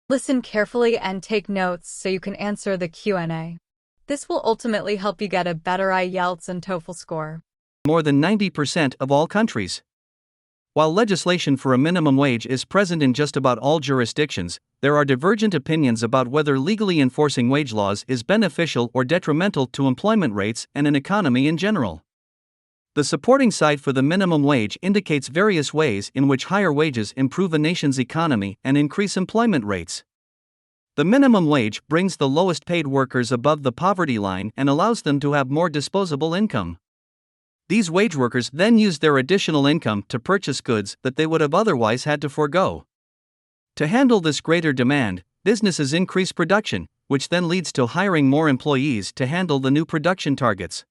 Listen carefully and take notes so you can answer the Q&A. This will ultimately help you get a better IELTS and TOEFL score. More than 90% of all countries. While legislation for a minimum wage is present in just about all jurisdictions, there are divergent opinions about whether legally enforcing wage laws is beneficial or detrimental to employment rates and an economy in general. The supporting side for the minimum wage indicates various ways in which higher wages improve a nation's economy and increase employment rates. The minimum wage brings the lowest paid workers above the poverty line and allows them to have more disposable income. These wage workers then use their additional income to purchase goods that they would have otherwise had to forego. To handle this greater demand, businesses increase production, which then leads to hiring more employees to handle the new production targets.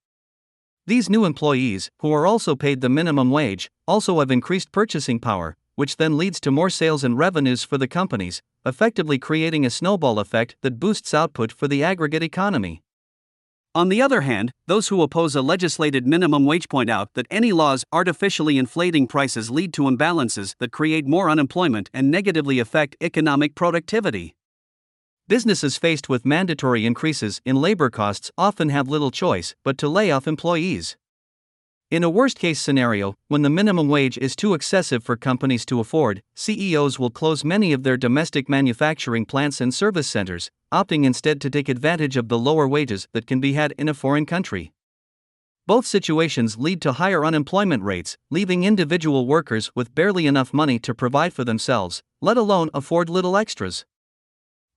These new employees, who are also paid the minimum wage, also have increased purchasing power, which then leads to more sales and revenues for the companies, effectively creating a snowball effect that boosts output for the aggregate economy. On the other hand, those who oppose a legislated minimum wage point out that any laws artificially inflating prices lead to imbalances that create more unemployment and negatively affect economic productivity. Businesses faced with mandatory increases in labor costs often have little choice but to lay off employees. In a worst-case scenario, when the minimum wage is too excessive for companies to afford, CEOs will close many of their domestic manufacturing plants and service centers, opting instead to take advantage of the lower wages that can be had in a foreign country. Both situations lead to higher unemployment rates, leaving individual workers with barely enough money to provide for themselves, let alone afford little extras.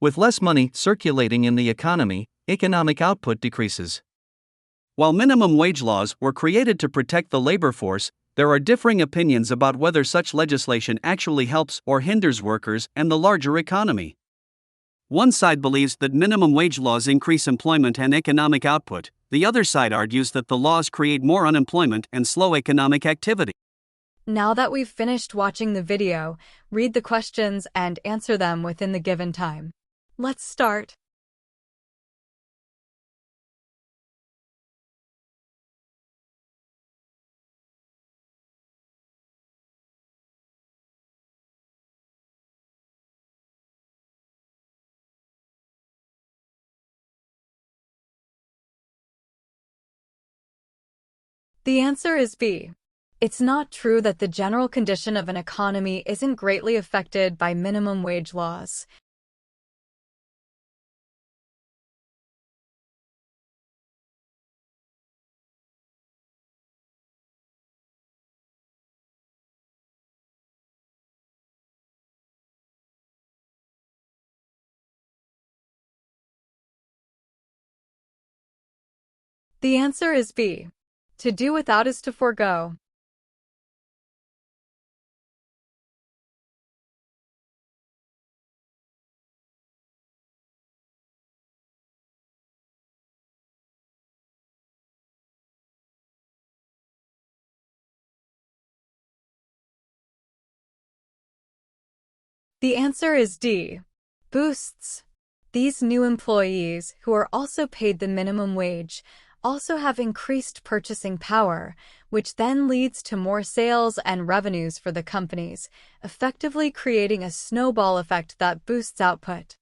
With less money circulating in the economy, economic output decreases. While minimum wage laws were created to protect the labor force, there are differing opinions about whether such legislation actually helps or hinders workers and the larger economy. One side believes that minimum wage laws increase employment and economic output. The other side argues that the laws create more unemployment and slow economic activity. Now that we've finished watching the video, read the questions and answer them within the given time. Let's start. The answer is B. It's not true that the general condition of an economy isn't greatly affected by minimum wage laws. The answer is B. To do without is to forego. The answer is D. Boosts. These new employees, who are also paid the minimum wage, also have increased purchasing power, which then leads to more sales and revenues for the companies, effectively creating a snowball effect that boosts output.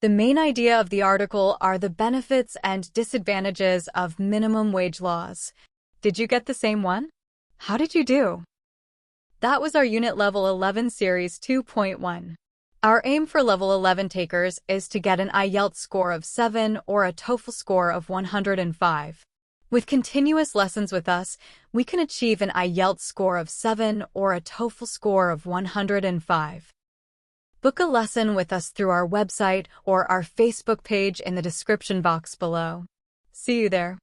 The main idea of the article are the benefits and disadvantages of minimum wage laws. Did you get the same one? How did you do? That was our Unit Level 11 Series 2.1. Our aim for Level 11 takers is to get an IELTS score of 7 or a TOEFL score of 105. With continuous lessons with us, we can achieve an IELTS score of 7 or a TOEFL score of 105. Book a lesson with us through our website or our Facebook page in the description box below. See you there.